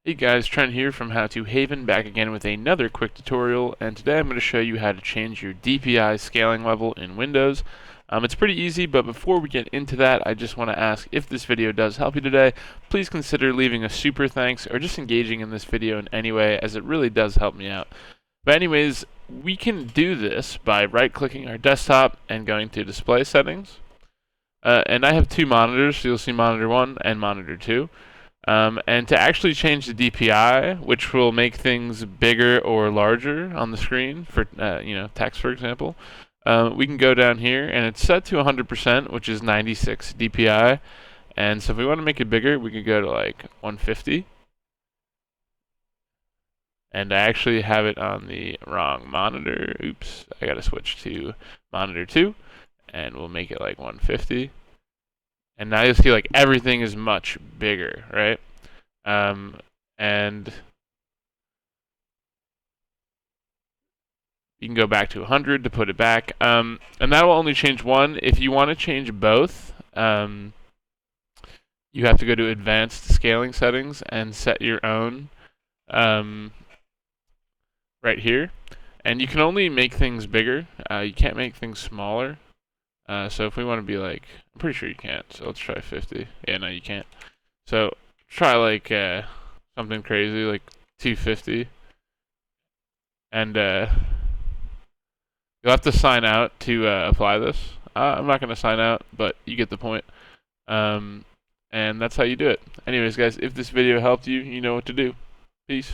Hey guys, Trent here from How to Haven, back again with another quick tutorial, and today I'm going to show you how to change your DPI scaling level in Windows. It's pretty easy, but before we get into that, I just want to ask, if this video does help you today, please consider leaving a super thanks or just engaging in this video in any way, as it really does help me out. But anyways, we can do this by right-clicking our desktop and going to Display Settings. And I have two monitors, so you'll see Monitor 1 and Monitor 2. And to actually change the DPI, which will make things bigger or larger on the screen for text, for example, we can go down here, and it's set to 100%, which is 96 DPI. And so if we want to make it bigger, we could go to like 150. And I actually have it on the wrong monitor. Oops, I gotta switch to monitor 2, and we'll make it like 150. And now you'll see like everything is much bigger, right? And you can go back to 100 to put it back. And that will only change one. If you want to change both, you have to go to Advanced Scaling Settings and set your own right here. And you can only make things bigger. You can't make things smaller. So if we want to be like, I'm pretty sure you can't, so let's try 50. Yeah, no, you can't. So try like something crazy, like 250. And you'll have to sign out to apply this. I'm not going to sign out, but you get the point. And that's how you do it. Anyways, guys, if this video helped you, you know what to do. Peace.